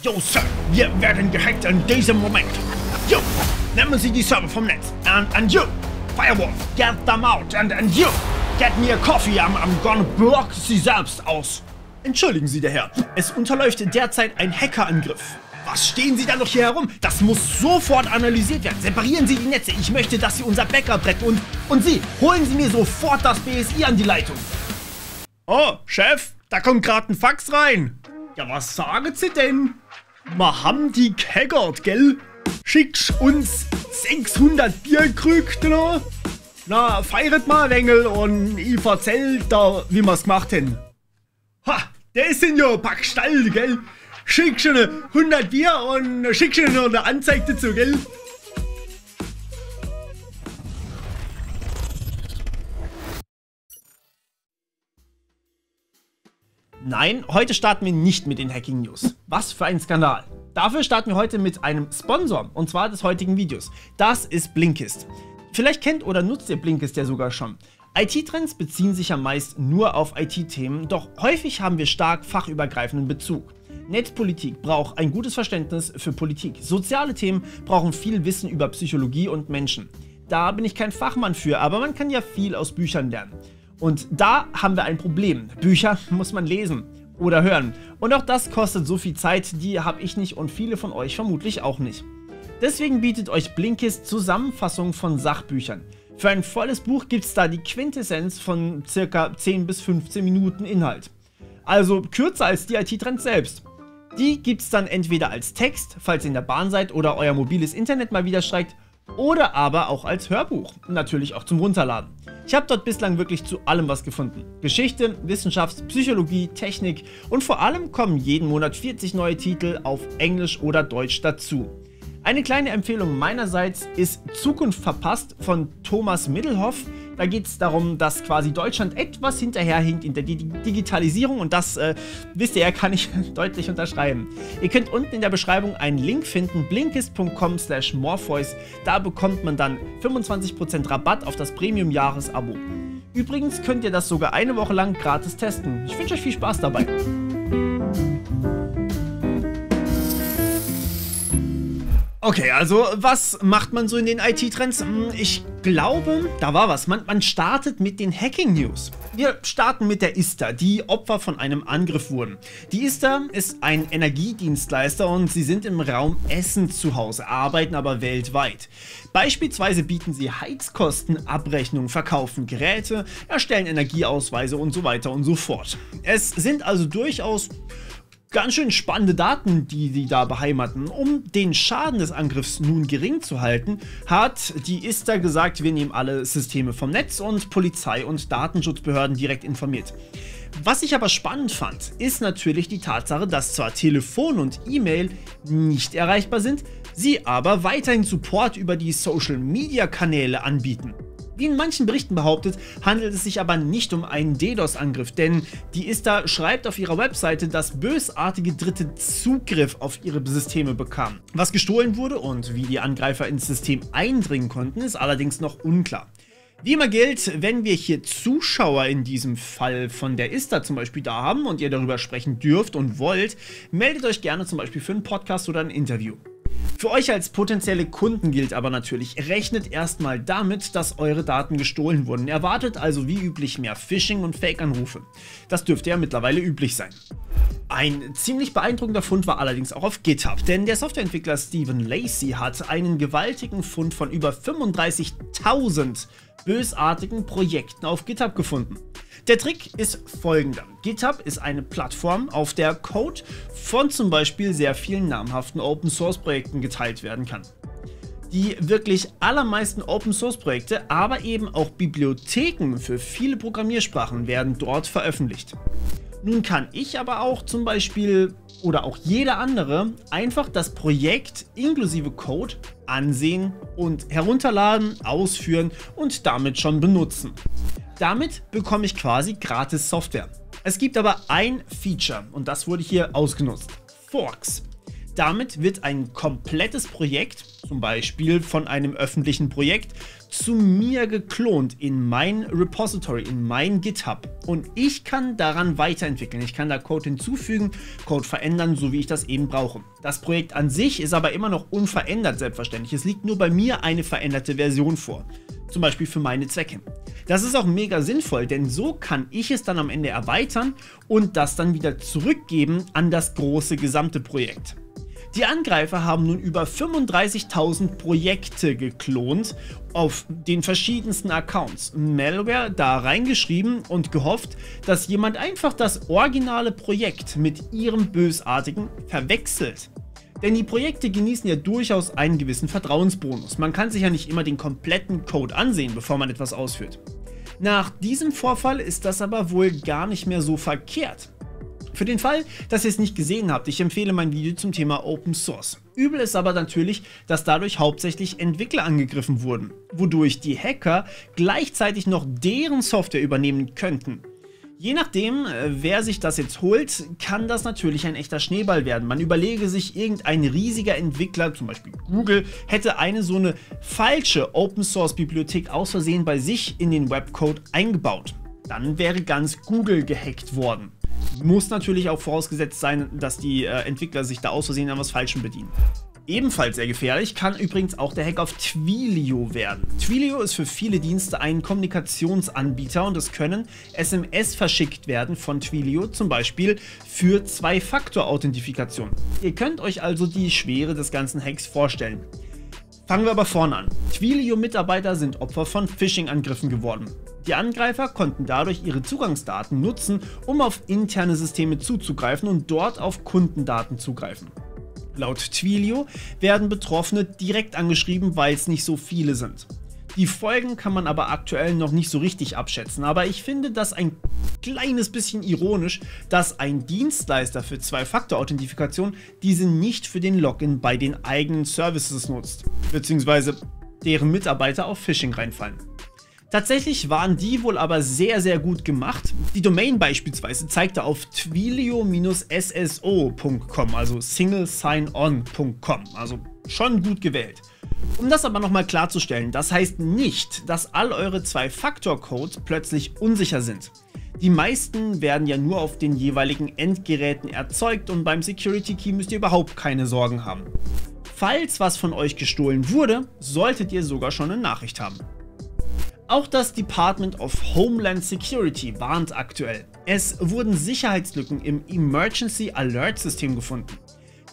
Yo, Sir, wir werden gehackt in diesem Moment. Yo, nehmen Sie die Server vom Netz. And you, Firewall, get them out. And you, get me a coffee. I'm gonna block Sie selbst aus. Entschuldigen Sie, der Herr. Es unterläuft derzeit ein Hackerangriff. Was stehen Sie da noch hier herum? Das muss sofort analysiert werden. Separieren Sie die Netze. Ich möchte, dass Sie unser Backup retten. Und Sie, holen Sie mir sofort das BSI an die Leitung. Oh, Chef, da kommt gerade ein Fax rein. Ja, was sagen Sie denn? Wir haben die gehackert, gell? Schickt uns 600 Bierkrüg, ne? Na, feiert mal, Engel, und ich erzähl da, wie wir's gemacht haben. Ha, der sind ja Packstall, gell? Schick schon 100 Bier und schick schon noch eine Anzeige dazu, gell? Nein, heute starten wir nicht mit den Hacking News. Was für ein Skandal. Dafür starten wir heute mit einem Sponsor, und zwar des heutigen Videos. Das ist Blinkist. Vielleicht kennt oder nutzt ihr Blinkist ja sogar schon. IT-Trends beziehen sich ja meist nur auf IT-Themen, doch häufig haben wir stark fachübergreifenden Bezug. Netzpolitik braucht ein gutes Verständnis für Politik. Soziale Themen brauchen viel Wissen über Psychologie und Menschen. Da bin ich kein Fachmann für, aber man kann ja viel aus Büchern lernen. Und da haben wir ein Problem. Bücher muss man lesen oder hören. Und auch das kostet so viel Zeit, die habe ich nicht und viele von euch vermutlich auch nicht. Deswegen bietet euch Blinkist Zusammenfassungen von Sachbüchern. Für ein volles Buch gibt es da die Quintessenz von ca. 10 bis 15 Minuten Inhalt. Also kürzer als die IT-Trends selbst. Die gibt es dann entweder als Text, falls ihr in der Bahn seid oder euer mobiles Internet mal wieder streikt, oder aber auch als Hörbuch, natürlich auch zum Runterladen. Ich habe dort bislang wirklich zu allem was gefunden. Geschichte, Wissenschaft, Psychologie, Technik und vor allem kommen jeden Monat 40 neue Titel auf Englisch oder Deutsch dazu. Eine kleine Empfehlung meinerseits ist Zukunft verpasst von Thomas Middelhoff. Da geht es darum, dass quasi Deutschland etwas hinterherhinkt in der Digitalisierung und das, wisst ihr ja, kann ich deutlich unterschreiben. Ihr könnt unten in der Beschreibung einen Link finden, blinkist.com/morpheus. Da bekommt man dann 25% Rabatt auf das Premium-Jahresabo. Übrigens könnt ihr das sogar eine Woche lang gratis testen. Ich wünsche euch viel Spaß dabei. Okay, also was macht man so in den IT-Trends? Ich glaube, da war was. Man startet mit den Hacking-News. Wir starten mit der ISTA, die Opfer von einem Angriff wurden. Die ISTA ist ein Energiedienstleister und sie sind im Raum Essen zu Hause, arbeiten aber weltweit. Beispielsweise bieten sie Heizkostenabrechnungen, verkaufen Geräte, erstellen Energieausweise und so weiter und so fort. Es sind also durchaus ganz schön spannende Daten, die sie da beheimaten. Um den Schaden des Angriffs nun gering zu halten, hat die ISTA gesagt, wir nehmen alle Systeme vom Netz und Polizei und Datenschutzbehörden direkt informiert. Was ich aber spannend fand, ist natürlich die Tatsache, dass zwar Telefon und E-Mail nicht erreichbar sind, sie aber weiterhin Support über die Social-Media-Kanäle anbieten. Wie in manchen Berichten behauptet, handelt es sich aber nicht um einen DDoS-Angriff, denn die ISTA schreibt auf ihrer Webseite, dass bösartige Dritte Zugriff auf ihre Systeme bekamen. Was gestohlen wurde und wie die Angreifer ins System eindringen konnten, ist allerdings noch unklar. Wie immer gilt, wenn wir hier Zuschauer in diesem Fall von der ISTA zum Beispiel da haben und ihr darüber sprechen dürft und wollt, meldet euch gerne zum Beispiel für einen Podcast oder ein Interview. Für euch als potenzielle Kunden gilt aber natürlich, rechnet erstmal damit, dass eure Daten gestohlen wurden. Erwartet also wie üblich mehr Phishing und Fake-Anrufe. Das dürfte ja mittlerweile üblich sein. Ein ziemlich beeindruckender Fund war allerdings auch auf GitHub, denn der Softwareentwickler Stephen Lacey hat einen gewaltigen Fund von über 35.000 bösartigen Projekten auf GitHub gefunden. Der Trick ist folgender. GitHub ist eine Plattform, auf der Code von zum Beispiel sehr vielen namhaften Open-Source-Projekten geteilt werden kann. Die wirklich allermeisten Open-Source-Projekte, aber eben auch Bibliotheken für viele Programmiersprachen werden dort veröffentlicht. Nun kann ich aber auch zum Beispiel oder auch jeder andere einfach das Projekt inklusive Code ansehen und herunterladen, ausführen und damit schon benutzen. Damit bekomme ich quasi gratis Software. Es gibt aber ein Feature und das wurde hier ausgenutzt. Forks. Damit wird ein komplettes Projekt, zum Beispiel von einem öffentlichen Projekt, zu mir geklont in mein Repository, in mein GitHub. Und ich kann daran weiterentwickeln. Ich kann da Code hinzufügen, Code verändern, so wie ich das eben brauche. Das Projekt an sich ist aber immer noch unverändert, selbstverständlich. Es liegt nur bei mir eine veränderte Version vor. Zum Beispiel für meine Zwecke. Das ist auch mega sinnvoll, denn so kann ich es dann am Ende erweitern und das dann wieder zurückgeben an das große gesamte Projekt. Die Angreifer haben nun über 35.000 Projekte geklont auf den verschiedensten Accounts, Malware da reingeschrieben und gehofft, dass jemand einfach das originale Projekt mit ihrem Bösartigen verwechselt. Denn die Projekte genießen ja durchaus einen gewissen Vertrauensbonus. Man kann sich ja nicht immer den kompletten Code ansehen, bevor man etwas ausführt. Nach diesem Vorfall ist das aber wohl gar nicht mehr so verkehrt. Für den Fall, dass ihr es nicht gesehen habt, ich empfehle mein Video zum Thema Open Source. Übel ist aber natürlich, dass dadurch hauptsächlich Entwickler angegriffen wurden, wodurch die Hacker gleichzeitig noch deren Software übernehmen könnten. Je nachdem, wer sich das jetzt holt, kann das natürlich ein echter Schneeball werden. Man überlege sich, irgendein riesiger Entwickler, zum Beispiel Google, hätte so eine falsche Open Source Bibliothek aus Versehen bei sich in den Webcode eingebaut. Dann wäre ganz Google gehackt worden. Muss natürlich auch vorausgesetzt sein, dass die Entwickler sich da aus Versehen an was Falschem bedienen. Ebenfalls sehr gefährlich kann übrigens auch der Hack auf Twilio werden. Twilio ist für viele Dienste ein Kommunikationsanbieter und es können SMS verschickt werden von Twilio, zum Beispiel für Zwei-Faktor-Authentifikation. Ihr könnt euch also die Schwere des ganzen Hacks vorstellen. Fangen wir aber vorne an. Twilio-Mitarbeiter sind Opfer von Phishing-Angriffen geworden. Die Angreifer konnten dadurch ihre Zugangsdaten nutzen, um auf interne Systeme zuzugreifen und dort auf Kundendaten zugreifen. Laut Twilio werden Betroffene direkt angeschrieben, weil es nicht so viele sind. Die Folgen kann man aber aktuell noch nicht so richtig abschätzen, aber ich finde das ein kleines bisschen ironisch, dass ein Dienstleister für Zwei-Faktor-Authentifikation diese nicht für den Login bei den eigenen Services nutzt, beziehungsweise deren Mitarbeiter auf Phishing reinfallen. Tatsächlich waren die wohl aber sehr, sehr gut gemacht. Die Domain beispielsweise zeigte auf twilio-sso.com, also singlesignon.com, also schon gut gewählt. Um das aber nochmal klarzustellen, das heißt nicht, dass all eure Zwei-Faktor-Codes plötzlich unsicher sind. Die meisten werden ja nur auf den jeweiligen Endgeräten erzeugt und beim Security Key müsst ihr überhaupt keine Sorgen haben. Falls was von euch gestohlen wurde, solltet ihr sogar schon eine Nachricht haben. Auch das Department of Homeland Security warnt aktuell. Es wurden Sicherheitslücken im Emergency Alert System gefunden.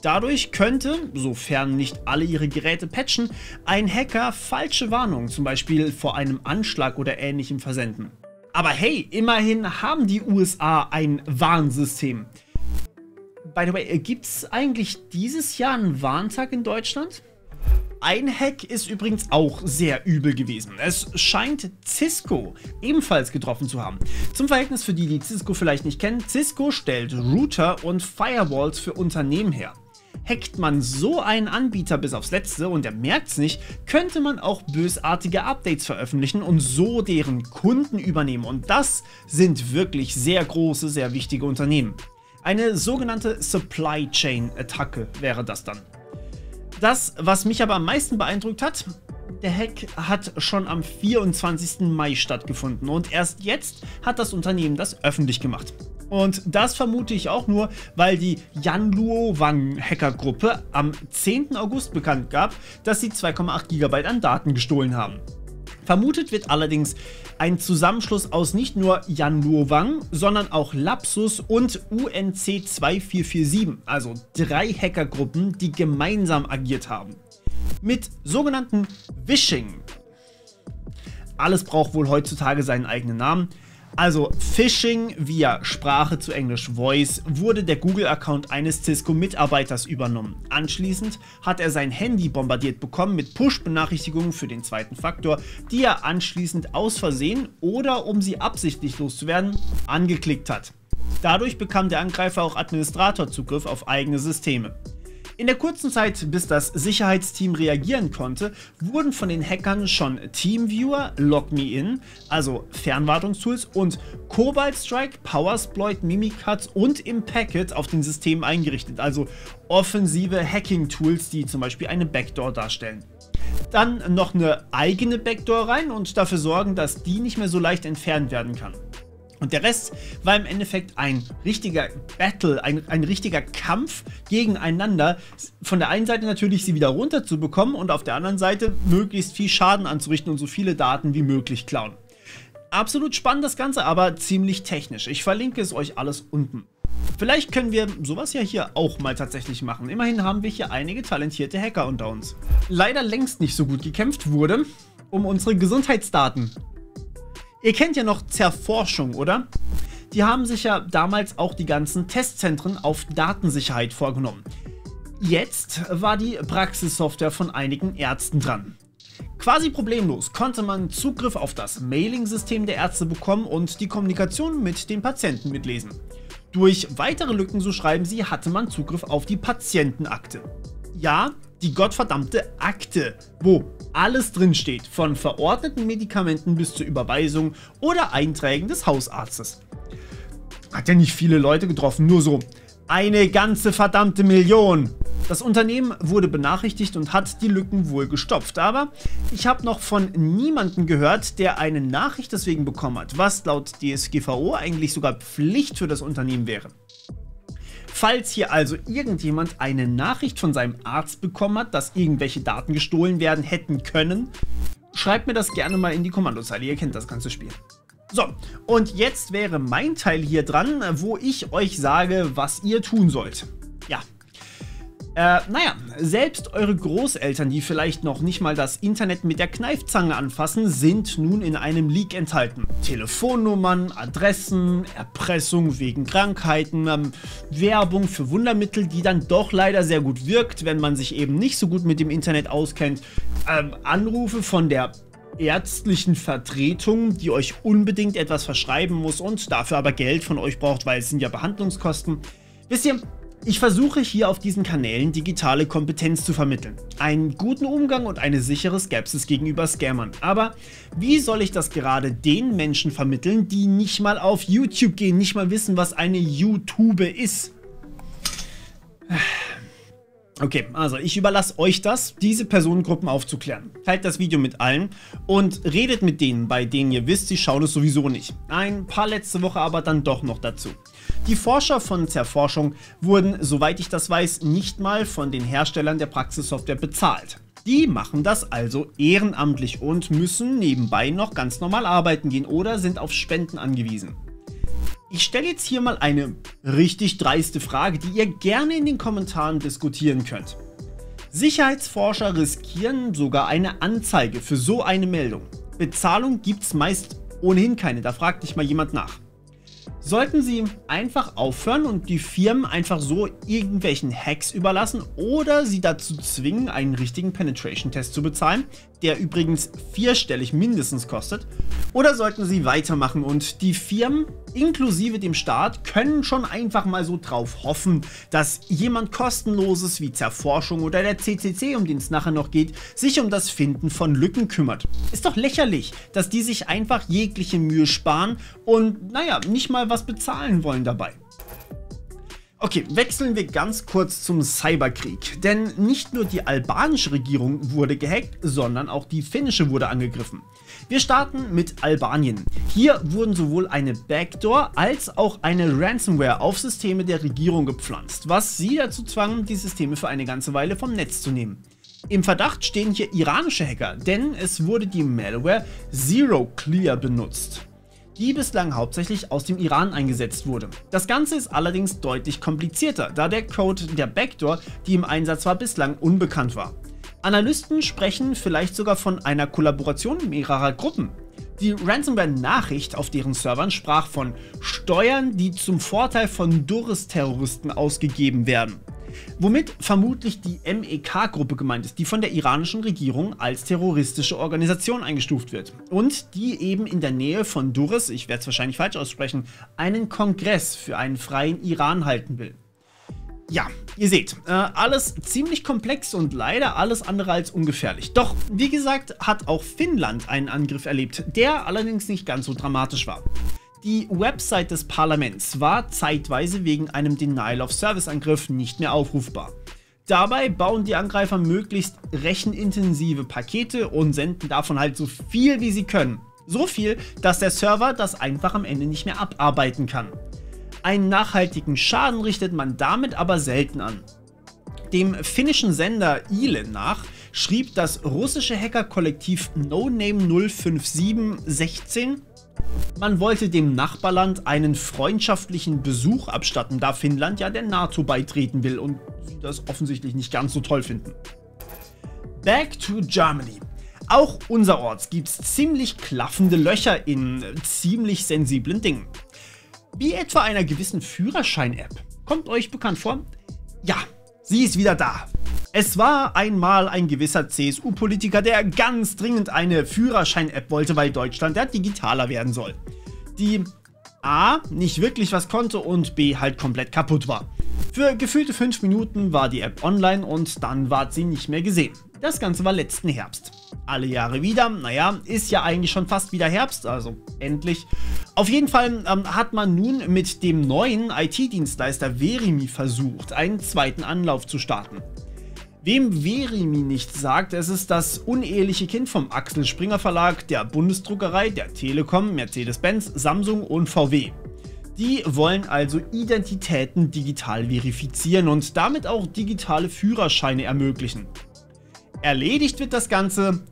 Dadurch könnte, sofern nicht alle ihre Geräte patchen, ein Hacker falsche Warnungen, zum Beispiel vor einem Anschlag oder ähnlichem, versenden. Aber hey, immerhin haben die USA ein Warnsystem. By the way, gibt es eigentlich dieses Jahr einen Warntag in Deutschland? Ein Hack ist übrigens auch sehr übel gewesen. Es scheint Cisco ebenfalls getroffen zu haben. Zum Verhältnis für die Cisco vielleicht nicht kennen, Cisco stellt Router und Firewalls für Unternehmen her. Hackt man so einen Anbieter bis aufs Letzte und er merkt es nicht, könnte man auch bösartige Updates veröffentlichen und so deren Kunden übernehmen. Und das sind wirklich sehr große, sehr wichtige Unternehmen. Eine sogenannte Supply Chain Attacke wäre das dann. Das, was mich aber am meisten beeindruckt hat, der Hack hat schon am 24. Mai stattgefunden und erst jetzt hat das Unternehmen das öffentlich gemacht. Und das vermute ich auch nur, weil die Yanluo Wang Hackergruppe am 10. August bekannt gab, dass sie 2,8 GB an Daten gestohlen haben. Vermutet wird allerdings ein Zusammenschluss aus nicht nur Yanluo Wang, sondern auch Lapsus und UNC 2447, also 3 Hackergruppen, die gemeinsam agiert haben. Mit sogenannten Vishing. Alles braucht wohl heutzutage seinen eigenen Namen. Also Phishing via Sprache, zu Englisch Voice, wurde der Google-Account eines Cisco-Mitarbeiters übernommen. Anschließend hat er sein Handy bombardiert bekommen mit Push-Benachrichtigungen für den zweiten Faktor, die er anschließend aus Versehen oder um sie absichtlich loszuwerden, angeklickt hat. Dadurch bekam der Angreifer auch Administratorzugriff auf eigene Systeme. In der kurzen Zeit, bis das Sicherheitsteam reagieren konnte, wurden von den Hackern schon TeamViewer, LogMeIn, also Fernwartungstools, und Cobalt Strike, Powersploit, Mimikatz und Impacket auf den Systemen eingerichtet, also offensive Hacking-Tools, die zum Beispiel eine Backdoor darstellen. Dann noch eine eigene Backdoor rein und dafür sorgen, dass die nicht mehr so leicht entfernt werden kann. Und der Rest war im Endeffekt ein richtiger Battle, ein richtiger Kampf gegeneinander. Von der einen Seite natürlich sie wieder runterzubekommen und auf der anderen Seite möglichst viel Schaden anzurichten und so viele Daten wie möglich klauen. Absolut spannend das Ganze, aber ziemlich technisch. Ich verlinke es euch alles unten. Vielleicht können wir sowas ja hier auch mal tatsächlich machen. Immerhin haben wir hier einige talentierte Hacker unter uns. Leider längst nicht so gut gekämpft wurde um unsere Gesundheitsdaten. Ihr kennt ja noch Zerforschung, oder? Die haben sich ja damals auch die ganzen Testzentren auf Datensicherheit vorgenommen. Jetzt war die Praxissoftware von einigen Ärzten dran. Quasi problemlos konnte man Zugriff auf das Mailing-System der Ärzte bekommen und die Kommunikation mit den Patienten mitlesen. Durch weitere Lücken, so schreiben sie, hatte man Zugriff auf die Patientenakte. Ja, die gottverdammte Akte, wo alles drinsteht, von verordneten Medikamenten bis zur Überweisung oder Einträgen des Hausarztes. Hat ja nicht viele Leute getroffen, nur so eine ganze verdammte Million. Das Unternehmen wurde benachrichtigt und hat die Lücken wohl gestopft, aber ich habe noch von niemandem gehört, der eine Nachricht deswegen bekommen hat, was laut DSGVO eigentlich sogar Pflicht für das Unternehmen wäre. Falls hier also irgendjemand eine Nachricht von seinem Arzt bekommen hat, dass irgendwelche Daten gestohlen werden hätten können, schreibt mir das gerne mal in die Kommandozeile, ihr kennt das ganze Spiel. So, und jetzt wäre mein Teil hier dran, wo ich euch sage, was ihr tun sollt. Ja. Naja, selbst eure Großeltern, die vielleicht noch nicht mal das Internet mit der Kneifzange anfassen, sind nun in einem Leak enthalten. Telefonnummern, Adressen, Erpressung wegen Krankheiten, Werbung für Wundermittel, die dann doch leider sehr gut wirkt, wenn man sich eben nicht so gut mit dem Internet auskennt, Anrufe von der ärztlichen Vertretung, die euch unbedingt etwas verschreiben muss und dafür aber Geld von euch braucht, weil es sind ja Behandlungskosten. Wisst ihr, ich versuche hier auf diesen Kanälen digitale Kompetenz zu vermitteln. Einen guten Umgang und eine sichere Skepsis gegenüber Scammern. Aber wie soll ich das gerade den Menschen vermitteln, die nicht mal auf YouTube gehen, nicht mal wissen, was eine YouTube ist? Okay, also ich überlasse euch das, diese Personengruppen aufzuklären. Teilt das Video mit allen und redet mit denen, bei denen ihr wisst, sie schauen es sowieso nicht. Ein paar letzte Woche aber dann doch noch dazu. Die Forscher von Zerforschung wurden, soweit ich das weiß, nicht mal von den Herstellern der Praxissoftware bezahlt. Die machen das also ehrenamtlich und müssen nebenbei noch ganz normal arbeiten gehen oder sind auf Spenden angewiesen. Ich stelle jetzt hier mal eine richtig dreiste Frage, die ihr gerne in den Kommentaren diskutieren könnt. Sicherheitsforscher riskieren sogar eine Anzeige für so eine Meldung. Bezahlung gibt es meist ohnehin keine, da fragt nicht mal jemand nach. Sollten sie einfach aufhören und die Firmen einfach so irgendwelchen Hacks überlassen oder sie dazu zwingen, einen richtigen Penetration-Test zu bezahlen, der übrigens vierstellig mindestens kostet? Oder sollten sie weitermachen und die Firmen inklusive dem Staat können schon einfach mal so drauf hoffen, dass jemand kostenloses wie Zerforschung oder der CCC, um den es nachher noch geht, sich um das Finden von Lücken kümmert? Ist doch lächerlich, dass die sich einfach jegliche Mühe sparen und naja, nicht mal was bezahlen wollen dabei. Okay, wechseln wir ganz kurz zum Cyberkrieg, denn nicht nur die albanische Regierung wurde gehackt, sondern auch die finnische wurde angegriffen. Wir starten mit Albanien. Hier wurden sowohl eine Backdoor als auch eine Ransomware auf Systeme der Regierung gepflanzt, was sie dazu zwang, die Systeme für eine ganze Weile vom Netz zu nehmen. Im Verdacht stehen hier iranische Hacker, denn es wurde die Malware ZeroClear benutzt, die bislang hauptsächlich aus dem Iran eingesetzt wurde. Das Ganze ist allerdings deutlich komplizierter, da der Code der Backdoor, die im Einsatz war, bislang unbekannt war. Analysten sprechen vielleicht sogar von einer Kollaboration mehrerer Gruppen. Die Ransomware-Nachricht auf deren Servern sprach von Steuern, die zum Vorteil von Durres-Terroristen ausgegeben werden. Womit vermutlich die MEK-Gruppe gemeint ist, die von der iranischen Regierung als terroristische Organisation eingestuft wird und die eben in der Nähe von Durres, ich werde es wahrscheinlich falsch aussprechen, einen Kongress für einen freien Iran halten will. Ja, ihr seht, alles ziemlich komplex und leider alles andere als ungefährlich. Doch, wie gesagt, hat auch Finnland einen Angriff erlebt, der allerdings nicht ganz so dramatisch war. Die Website des Parlaments war zeitweise wegen einem Denial-of-Service-Angriff nicht mehr aufrufbar. Dabei bauen die Angreifer möglichst rechenintensive Pakete und senden davon halt so viel wie sie können. So viel, dass der Server das einfach am Ende nicht mehr abarbeiten kann. Einen nachhaltigen Schaden richtet man damit aber selten an. Dem finnischen Sender Yle nach schrieb das russische Hackerkollektiv NoName05716, man wollte dem Nachbarland einen freundschaftlichen Besuch abstatten, da Finnland ja der NATO beitreten will und sie das offensichtlich nicht ganz so toll finden. Back to Germany. Auch unserorts gibt es ziemlich klaffende Löcher in ziemlich sensiblen Dingen. Wie etwa einer gewissen Führerschein-App. Kommt euch bekannt vor? Ja, sie ist wieder da. Es war einmal ein gewisser CSU-Politiker, der ganz dringend eine Führerschein-App wollte, weil Deutschland ja digitaler werden soll. Die A nicht wirklich was konnte und B halt komplett kaputt war. Für gefühlte 5 Minuten war die App online und dann ward sie nicht mehr gesehen. Das Ganze war letzten Herbst. Alle Jahre wieder, naja, ist ja eigentlich schon fast wieder Herbst, also endlich. Auf jeden Fall hat man nun mit dem neuen IT-Dienstleister Verimi versucht, einen zweiten Anlauf zu starten. Wem Verimi nicht sagt, es ist das uneheliche Kind vom Axel Springer Verlag, der Bundesdruckerei, der Telekom, Mercedes-Benz, Samsung und VW. Die wollen also Identitäten digital verifizieren und damit auch digitale Führerscheine ermöglichen. Erledigt wird das Ganze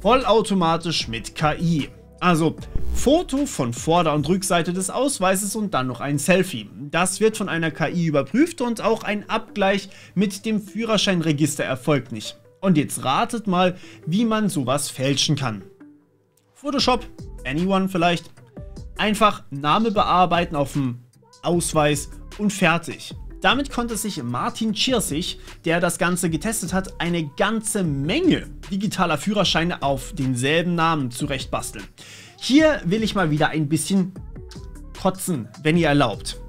vollautomatisch mit KI. Also Foto von Vorder- und Rückseite des Ausweises und dann noch ein Selfie. Das wird von einer KI überprüft und auch ein Abgleich mit dem Führerscheinregister erfolgt nicht. Und jetzt ratet mal, wie man sowas fälschen kann. Photoshop, Anyone vielleicht. Einfach Name bearbeiten auf dem Ausweis und fertig. Damit konnte sich Martin Tschirssig, der das Ganze getestet hat, eine ganze Menge digitaler Führerscheine auf denselben Namen zurechtbasteln. Hier will ich mal wieder ein bisschen kotzen, wenn ihr erlaubt.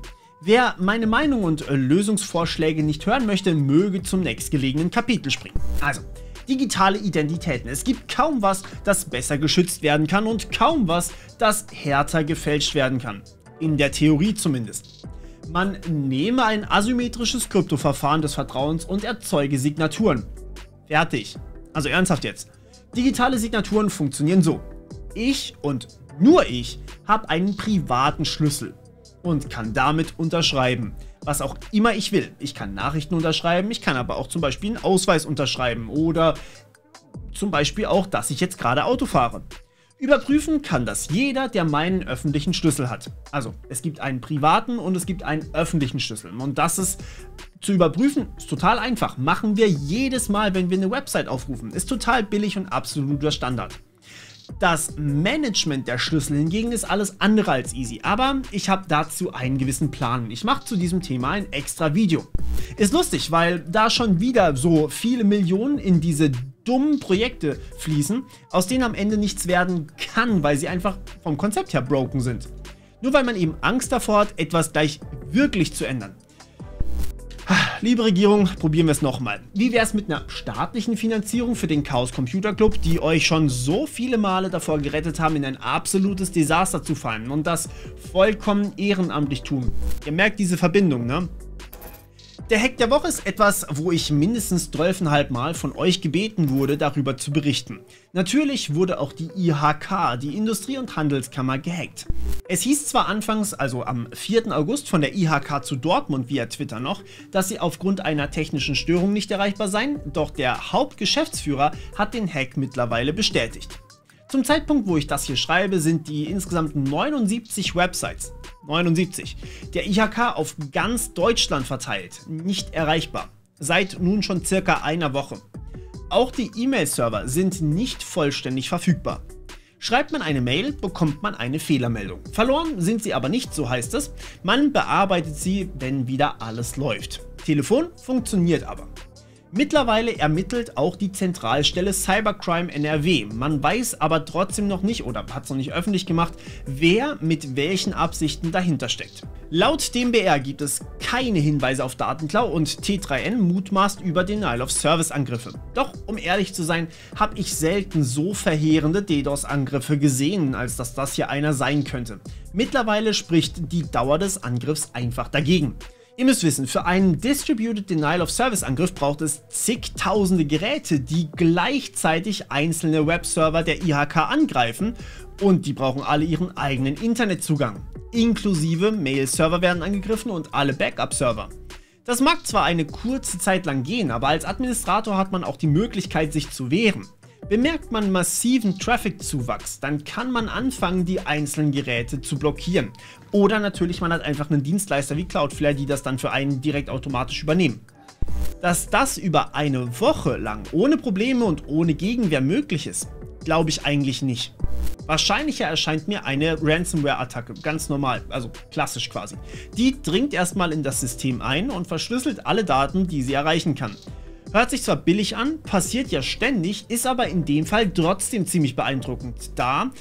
Wer meine Meinung und Lösungsvorschläge nicht hören möchte, möge zum nächstgelegenen Kapitel springen. Also, digitale Identitäten. Es gibt kaum was, das besser geschützt werden kann und kaum was, das härter gefälscht werden kann. In der Theorie zumindest. Man nehme ein asymmetrisches Kryptoverfahren des Vertrauens und erzeuge Signaturen. Fertig. Also ernsthaft jetzt. Digitale Signaturen funktionieren so. Ich und nur ich habe einen privaten Schlüssel und kann damit unterschreiben, was auch immer ich will. Ich kann Nachrichten unterschreiben, ich kann aber auch zum Beispiel einen Ausweis unterschreiben oder zum Beispiel auch, dass ich jetzt gerade Auto fahre. Überprüfen kann das jeder, der meinen öffentlichen Schlüssel hat. Also es gibt einen privaten und es gibt einen öffentlichen Schlüssel. Und das ist zu überprüfen, ist total einfach. Machen wir jedes Mal, wenn wir eine Website aufrufen. Ist total billig und absoluter Standard. Das Management der Schlüssel hingegen ist alles andere als easy, aber ich habe dazu einen gewissen Plan. Ich mache zu diesem Thema ein extra Video. Ist lustig, weil da schon wieder so viele Millionen in diese dummen Projekte fließen, aus denen am Ende nichts werden kann, weil sie einfach vom Konzept her broken sind. Nur weil man eben Angst davor hat, etwas gleich wirklich zu ändern. Liebe Regierung, probieren wir es nochmal. Wie wäre es mit einer staatlichen Finanzierung für den Chaos Computer Club, die euch schon so viele Male davor gerettet haben, in ein absolutes Desaster zu fallen und das vollkommen ehrenamtlich tun? Ihr merkt diese Verbindung, ne? Der Hack der Woche ist etwas, wo ich mindestens 12,5 Mal von euch gebeten wurde, darüber zu berichten. Natürlich wurde auch die IHK, die Industrie- und Handelskammer, gehackt. Es hieß zwar anfangs, also am 4. August von der IHK zu Dortmund via Twitter noch, dass sie aufgrund einer technischen Störung nicht erreichbar seien, doch der Hauptgeschäftsführer hat den Hack mittlerweile bestätigt. Zum Zeitpunkt, wo ich das hier schreibe, sind die insgesamt 79 Websites, 79, der IHK auf ganz Deutschland verteilt, nicht erreichbar. Seit nun schon circa einer Woche. Auch die E-Mail-Server sind nicht vollständig verfügbar. Schreibt man eine Mail, bekommt man eine Fehlermeldung. Verloren sind sie aber nicht, so heißt es. Man bearbeitet sie, wenn wieder alles läuft. Telefon funktioniert aber. Mittlerweile ermittelt auch die Zentralstelle Cybercrime NRW. Man weiß aber trotzdem noch nicht oder hat es noch nicht öffentlich gemacht, wer mit welchen Absichten dahinter steckt. Laut dem BR gibt es keine Hinweise auf Datenklau und T3N mutmaßt über Denial-of-Service-Angriffe. Doch, um ehrlich zu sein, habe ich selten so verheerende DDoS-Angriffe gesehen, als dass das hier einer sein könnte. Mittlerweile spricht die Dauer des Angriffs einfach dagegen. Ihr müsst wissen, für einen Distributed Denial-of-Service-Angriff braucht es zigtausende Geräte, die gleichzeitig einzelne Webserver der IHK angreifen und die brauchen alle ihren eigenen Internetzugang. Inklusive Mail-Server werden angegriffen und alle Backup-Server. Das mag zwar eine kurze Zeit lang gehen, aber als Administrator hat man auch die Möglichkeit, sich zu wehren. Bemerkt man massiven Traffic-Zuwachs, dann kann man anfangen, die einzelnen Geräte zu blockieren. Oder natürlich, man hat einfach einen Dienstleister wie Cloudflare, die das dann für einen direkt automatisch übernehmen. Dass das über eine Woche lang ohne Probleme und ohne Gegenwehr möglich ist, glaube ich eigentlich nicht. Wahrscheinlicher erscheint mir eine Ransomware-Attacke, ganz normal, also klassisch quasi. Die dringt erstmal in das System ein und verschlüsselt alle Daten, die sie erreichen kann. Hört sich zwar billig an, passiert ja ständig, ist aber in dem Fall trotzdem ziemlich beeindruckend, da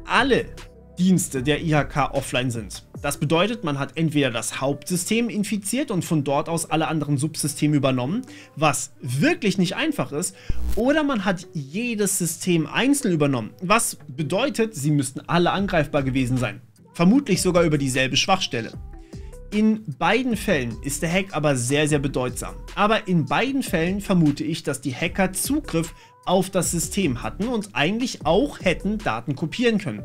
alle Dienste der IHK offline sind. Das bedeutet, man hat entweder das Hauptsystem infiziert und von dort aus alle anderen Subsysteme übernommen, was wirklich nicht einfach ist, oder man hat jedes System einzeln übernommen, was bedeutet, sie müssten alle angreifbar gewesen sein. Vermutlich sogar über dieselbe Schwachstelle. In beiden Fällen ist der Hack aber sehr, sehr bedeutsam. Aber in beiden Fällen vermute ich, dass die Hacker Zugriff auf das System hatten und eigentlich auch hätten Daten kopieren können.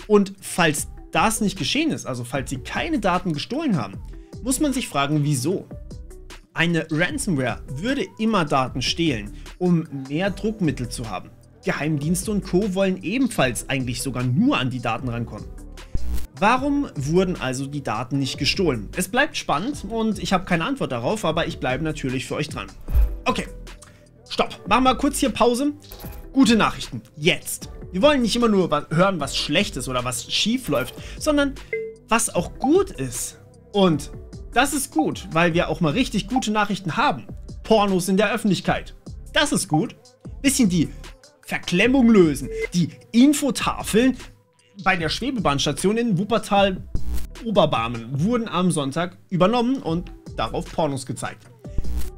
Und falls das nicht geschehen ist, also falls sie keine Daten gestohlen haben, muss man sich fragen, wieso. Eine Ransomware würde immer Daten stehlen, um mehr Druckmittel zu haben. Geheimdienste und Co. wollen ebenfalls eigentlich sogar nur an die Daten rankommen. Warum wurden also die Daten nicht gestohlen? Es bleibt spannend und ich habe keine Antwort darauf, aber ich bleibe natürlich für euch dran. Okay, stopp. Machen wir kurz hier Pause. Gute Nachrichten. Jetzt. Wir wollen nicht immer nur hören, was schlecht ist oder was schief läuft, sondern was auch gut ist. Und das ist gut, weil wir auch mal richtig gute Nachrichten haben. Pornos in der Öffentlichkeit. Das ist gut. Bisschen die Verklemmung lösen. Die Infotafeln bei der Schwebebahnstation in Wuppertal-Oberbarmen wurden am Sonntag übernommen und darauf Pornos gezeigt.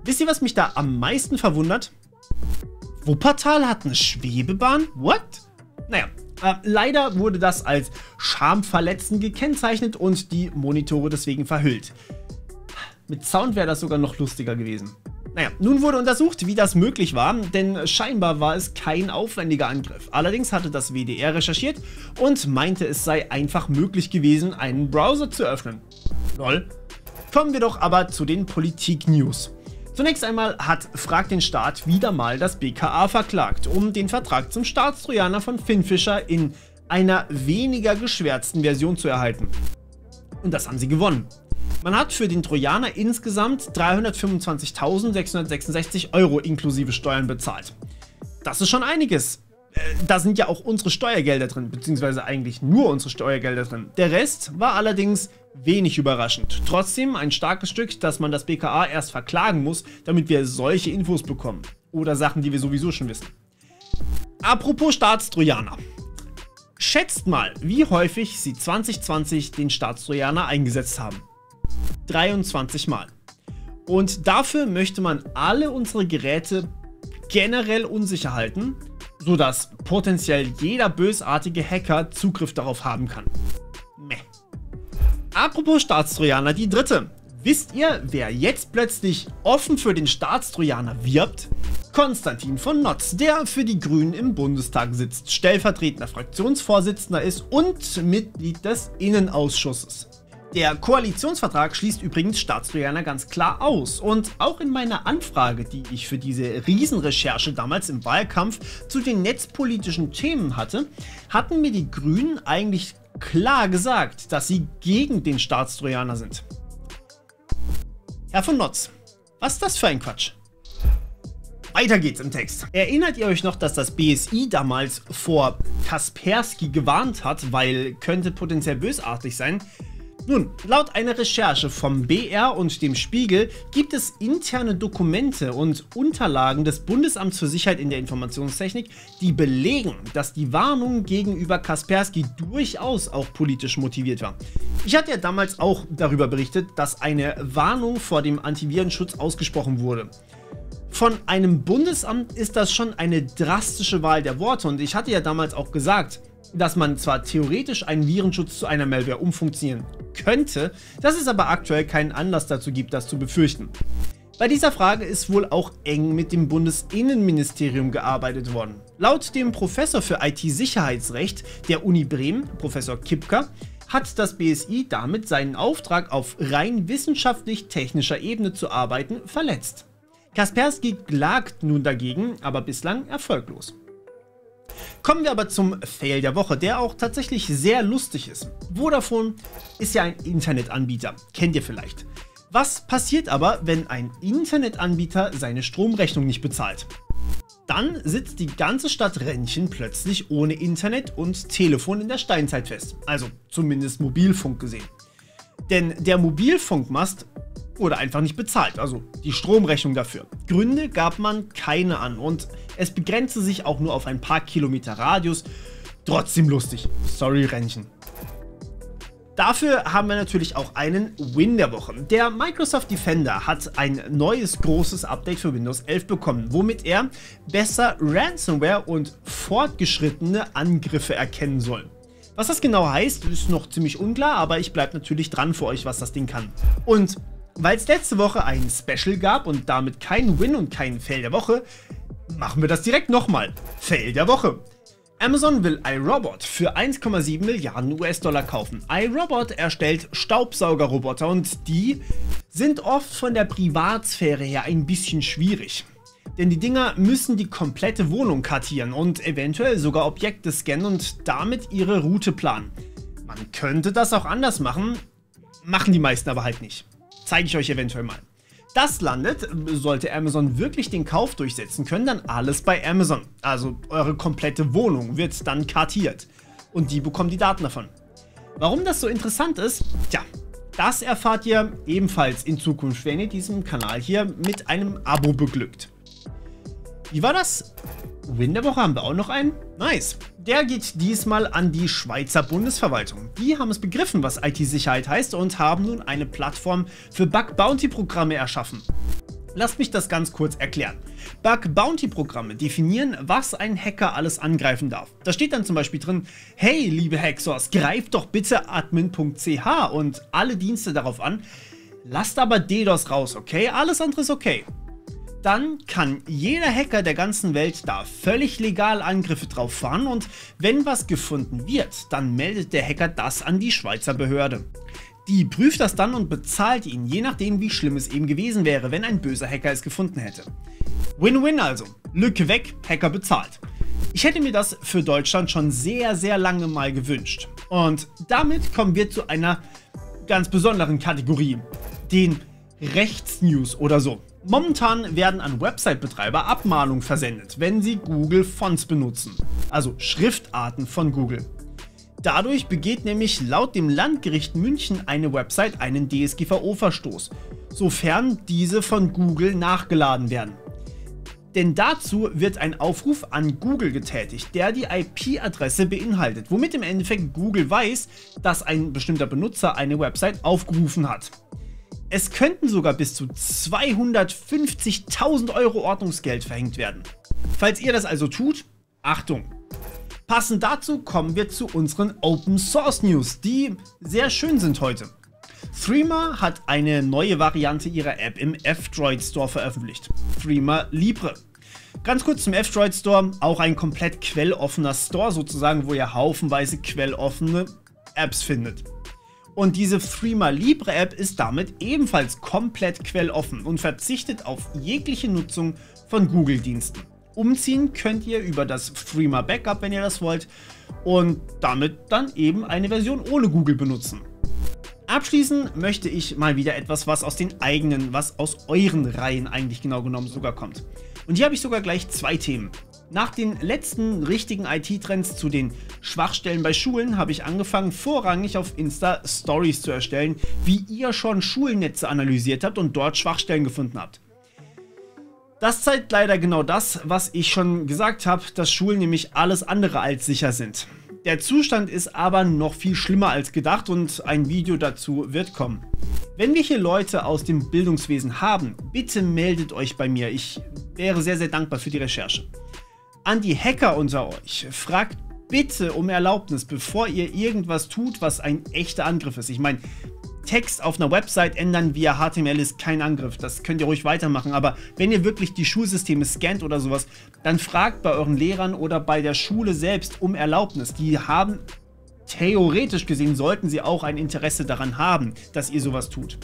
Wisst ihr, was mich da am meisten verwundert? Wuppertal hat eine Schwebebahn? What? Naja, leider wurde das als schamverletzend gekennzeichnet und die Monitore deswegen verhüllt. Mit Sound wäre das sogar noch lustiger gewesen. Naja, nun wurde untersucht, wie das möglich war, denn scheinbar war es kein aufwendiger Angriff. Allerdings hatte das WDR recherchiert und meinte, es sei einfach möglich gewesen, einen Browser zu öffnen. Lol. Kommen wir doch aber zu den Politik-News. Zunächst einmal hat Frag den Staat wieder mal das BKA verklagt, um den Vertrag zum Staatstrojaner von Finfisher in einer weniger geschwärzten Version zu erhalten. Und das haben sie gewonnen. Man hat für den Trojaner insgesamt 325.666 € inklusive Steuern bezahlt. Das ist schon einiges. Da sind ja auch unsere Steuergelder drin, beziehungsweise eigentlich nur unsere Steuergelder drin. Der Rest war allerdings wenig überraschend. Trotzdem ein starkes Stück, dass man das BKA erst verklagen muss, damit wir solche Infos bekommen. Oder Sachen, die wir sowieso schon wissen. Apropos Staatstrojaner. Schätzt mal, wie häufig sie 2020 den Staatstrojaner eingesetzt haben. 23 Mal. Und dafür möchte man alle unsere Geräte generell unsicher halten, sodass potenziell jeder bösartige Hacker Zugriff darauf haben kann. Meh. Apropos Staatstrojaner, die dritte. Wisst ihr, wer jetzt plötzlich offen für den Staatstrojaner wirbt? Konstantin von Notz, der für die Grünen im Bundestag sitzt, stellvertretender Fraktionsvorsitzender ist und Mitglied des Innenausschusses. Der Koalitionsvertrag schließt übrigens Staatstrojaner ganz klar aus und auch in meiner Anfrage, die ich für diese Riesenrecherche damals im Wahlkampf zu den netzpolitischen Themen hatte, hatten mir die Grünen eigentlich klar gesagt, dass sie gegen den Staatstrojaner sind. Herr von Notz, was ist das für ein Quatsch? Weiter geht's im Text. Erinnert ihr euch noch, dass das BSI damals vor Kaspersky gewarnt hat, weil könnte potenziell bösartig sein? Nun, laut einer Recherche vom BR und dem Spiegel gibt es interne Dokumente und Unterlagen des Bundesamts für Sicherheit in der Informationstechnik, die belegen, dass die Warnung gegenüber Kaspersky durchaus auch politisch motiviert war. Ich hatte ja damals auch darüber berichtet, dass eine Warnung vor dem Antivirenschutz ausgesprochen wurde. Von einem Bundesamt ist das schon eine drastische Wahl der Worte und ich hatte ja damals auch gesagt, dass man zwar theoretisch einen Virenschutz zu einer Malware umfunktionieren könnte, dass es aber aktuell keinen Anlass dazu gibt, das zu befürchten. Bei dieser Frage ist wohl auch eng mit dem Bundesinnenministerium gearbeitet worden. Laut dem Professor für IT-Sicherheitsrecht der Uni Bremen, Professor Kipka, hat das BSI damit seinen Auftrag, auf rein wissenschaftlich-technischer Ebene zu arbeiten, verletzt. Kaspersky klagt nun dagegen, aber bislang erfolglos. Kommen wir aber zum Fail der Woche, der auch tatsächlich sehr lustig ist. Vodafone ist ja ein Internetanbieter, kennt ihr vielleicht. Was passiert aber, wenn ein Internetanbieter seine Stromrechnung nicht bezahlt? Dann sitzt die ganze Stadt Rennchen plötzlich ohne Internet und Telefon in der Steinzeit fest. Also zumindest Mobilfunk gesehen. Denn der Mobilfunkmast wurde einfach nicht bezahlt, also die Stromrechnung dafür. Gründe gab man keine an und es begrenzte sich auch nur auf ein paar Kilometer Radius. Trotzdem lustig. Sorry, Rennchen. Dafür haben wir natürlich auch einen Win der Woche. Der Microsoft Defender hat ein neues großes Update für Windows 11 bekommen, womit er besser Ransomware und fortgeschrittene Angriffe erkennen soll. Was das genau heißt, ist noch ziemlich unklar, aber ich bleibe natürlich dran für euch, was das Ding kann. Und weil es letzte Woche ein Special gab und damit kein Win und kein Fail der Woche, machen wir das direkt nochmal. Fail der Woche. Amazon will iRobot für 1,7 Milliarden US-Dollar kaufen. iRobot erstellt Staubsaugerroboter und die sind oft von der Privatsphäre her ein bisschen schwierig. Denn die Dinger müssen die komplette Wohnung kartieren und eventuell sogar Objekte scannen und damit ihre Route planen. Man könnte das auch anders machen, machen die meisten aber halt nicht. Zeige ich euch eventuell mal. Das landet, sollte Amazon wirklich den Kauf durchsetzen können, dann alles bei Amazon. Also eure komplette Wohnung wird dann kartiert. Und die bekommen die Daten davon. Warum das so interessant ist? Tja, das erfahrt ihr ebenfalls in Zukunft, wenn ihr diesen Kanal hier mit einem Abo beglückt. Wie war das? Win der Woche haben wir auch noch einen? Nice. Der geht diesmal an die Schweizer Bundesverwaltung. Die haben es begriffen, was IT-Sicherheit heißt und haben nun eine Plattform für Bug-Bounty-Programme erschaffen. Lasst mich das ganz kurz erklären. Bug-Bounty-Programme definieren, was ein Hacker alles angreifen darf. Da steht dann zum Beispiel drin, hey liebe Hacksource, greift doch bitte admin.ch und alle Dienste darauf an, lasst aber DDoS raus, okay? Alles andere ist okay. Dann kann jeder Hacker der ganzen Welt da völlig legal Angriffe drauf fahren und wenn was gefunden wird, dann meldet der Hacker das an die Schweizer Behörde. Die prüft das dann und bezahlt ihn, je nachdem wie schlimm es eben gewesen wäre, wenn ein böser Hacker es gefunden hätte. Win-win also. Lücke weg, Hacker bezahlt. Ich hätte mir das für Deutschland schon sehr, sehr lange mal gewünscht. Und damit kommen wir zu einer ganz besonderen Kategorie, den Rechtsnews oder so. Momentan werden an Website-Betreiber Abmahnungen versendet, wenn sie Google Fonts benutzen, also Schriftarten von Google. Dadurch begeht nämlich laut dem Landgericht München eine Website einen DSGVO-Verstoß, sofern diese von Google nachgeladen werden. Denn dazu wird ein Aufruf an Google getätigt, der die IP-Adresse beinhaltet, womit im Endeffekt Google weiß, dass ein bestimmter Benutzer eine Website aufgerufen hat. Es könnten sogar bis zu 250.000 € Ordnungsgeld verhängt werden. Falls ihr das also tut, Achtung! Passend dazu kommen wir zu unseren Open Source News, die sehr schön sind heute. Threema hat eine neue Variante ihrer App im F-Droid Store veröffentlicht. Threema Libre. Ganz kurz zum F-Droid Store, auch ein komplett quelloffener Store sozusagen, wo ihr haufenweise quelloffene Apps findet. Und diese Threema Libre App ist damit ebenfalls komplett quelloffen und verzichtet auf jegliche Nutzung von Google-Diensten. Umziehen könnt ihr über das Threema Backup, wenn ihr das wollt, und damit dann eben eine Version ohne Google benutzen. Abschließen möchte ich mal wieder etwas, was aus den eigenen, was aus euren Reihen eigentlich genau genommen sogar kommt. Und hier habe ich sogar gleich zwei Themen. Nach den letzten richtigen IT-Trends zu den Schwachstellen bei Schulen habe ich angefangen, vorrangig auf Insta Stories zu erstellen, wie ihr schon Schulnetze analysiert habt und dort Schwachstellen gefunden habt. Das zeigt leider genau das, was ich schon gesagt habe, dass Schulen nämlich alles andere als sicher sind. Der Zustand ist aber noch viel schlimmer als gedacht und ein Video dazu wird kommen. Wenn wir hier Leute aus dem Bildungswesen haben, bitte meldet euch bei mir. Ich wäre sehr, sehr dankbar für die Recherche. An die Hacker unter euch, fragt bitte um Erlaubnis, bevor ihr irgendwas tut, was ein echter Angriff ist. Ich meine, Text auf einer Website ändern via HTML ist kein Angriff, das könnt ihr ruhig weitermachen, aber wenn ihr wirklich die Schulsysteme scannt oder sowas, dann fragt bei euren Lehrern oder bei der Schule selbst um Erlaubnis. Die haben, theoretisch gesehen, sollten sie auch ein Interesse daran haben, dass ihr sowas tut.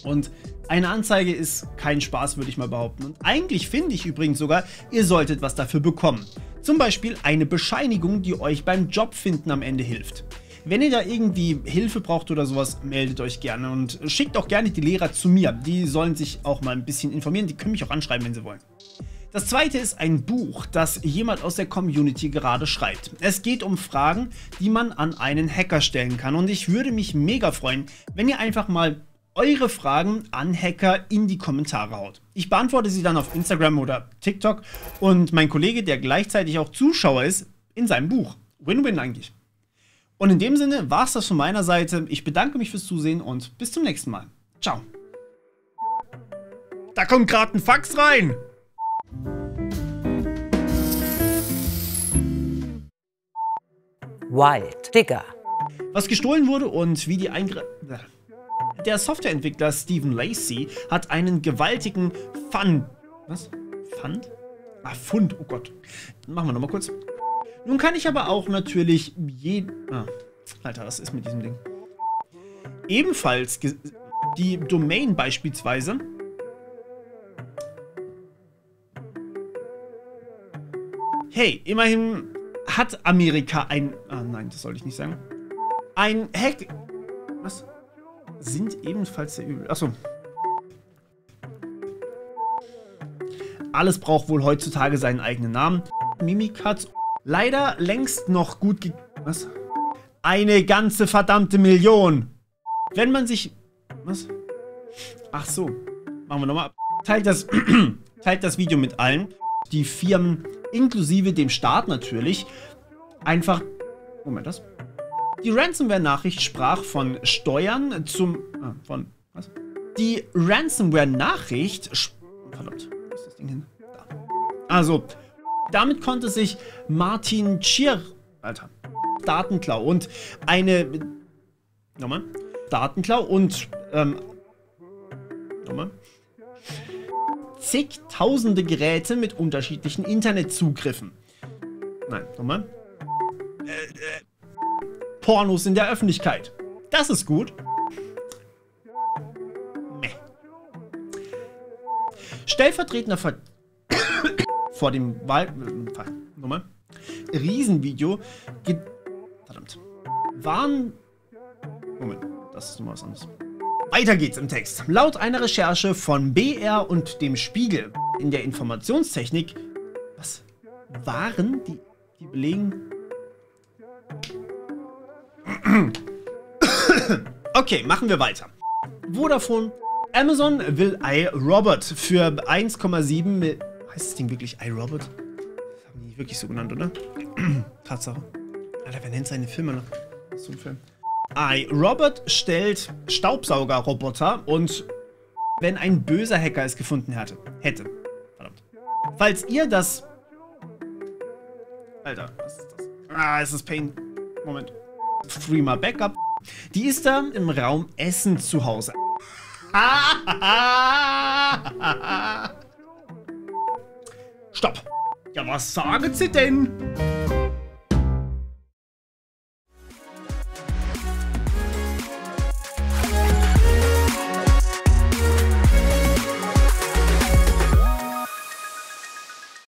Und eine Anzeige ist kein Spaß, würde ich mal behaupten. Und eigentlich finde ich übrigens sogar, ihr solltet was dafür bekommen. Zum Beispiel eine Bescheinigung, die euch beim Jobfinden am Ende hilft. Wenn ihr da irgendwie Hilfe braucht oder sowas, meldet euch gerne und schickt auch gerne die Lehrer zu mir. Die sollen sich auch mal ein bisschen informieren, die können mich auch anschreiben, wenn sie wollen. Das zweite ist ein Buch, das jemand aus der Community gerade schreibt. Es geht um Fragen, die man an einen Hacker stellen kann und ich würde mich mega freuen, wenn ihr einfach mal eure Fragen an Hacker in die Kommentare haut. Ich beantworte sie dann auf Instagram oder TikTok und mein Kollege, der gleichzeitig auch Zuschauer ist, in seinem Buch. Win-win eigentlich. Und in dem Sinne war es das von meiner Seite. Ich bedanke mich fürs Zusehen und bis zum nächsten Mal. Ciao. Da kommt gerade ein Fax rein. Wild Digger. Was gestohlen wurde und wie die Der Softwareentwickler Stephen Lacey hat einen gewaltigen Fund. Was? Fund? Ah, Fund. Oh Gott. Machen wir nochmal kurz. Nun kann ich aber auch natürlich Alter, was ist mit diesem Ding? Ebenfalls die Domain beispielsweise. Hey, immerhin hat Amerika ein... Ah nein, das sollte ich nicht sagen. Ein Hack... Was? Sind ebenfalls sehr übel. Achso. Alles braucht wohl heutzutage seinen eigenen Namen. Mimikatz. Leider längst noch gut Was? Eine ganze verdammte Million. Wenn man sich... Was? Ach so. Machen wir nochmal. Teilt das Video mit allen. Die Firmen, inklusive dem Staat natürlich, einfach... Moment, das? Die Ransomware-Nachricht sprach von Steuern zum... von... Was? Die Ransomware-Nachricht... Verdammt. Wo ist das Ding hin? Da. Also... Damit konnte sich Martin Tschir, Alter, Datenklau und eine, nochmal, Datenklau und, nochmal, zigtausende Geräte mit unterschiedlichen Internetzugriffen. Nein, nochmal. Pornos in der Öffentlichkeit. Das ist gut. Meh. Stellvertretender vor dem Nochmal. Riesenvideo. Verdammt. Moment, das ist nochmal was anderes. Weiter geht's im Text. Laut einer Recherche von BR und dem Spiegel in der Informationstechnik. Was? Waren die belegen? Okay, machen wir weiter. Vodafone. Amazon will iRobot für 1,7 Millionen. Heißt das Ding wirklich iRobot? Das haben die nicht wirklich so genannt, oder? Tatsache. Alter, wer nennt seine Filme noch? Was ist so ein Film? iRobot stellt Staubsaugerroboter und wenn ein böser Hacker es gefunden hätte. Verdammt. Falls ihr das... Alter, was ist das? Ah, es ist Pain. Moment. Streamer Backup. Die ist da im Raum Essen zu Hause. Stopp. Ja, was sagen Sie denn?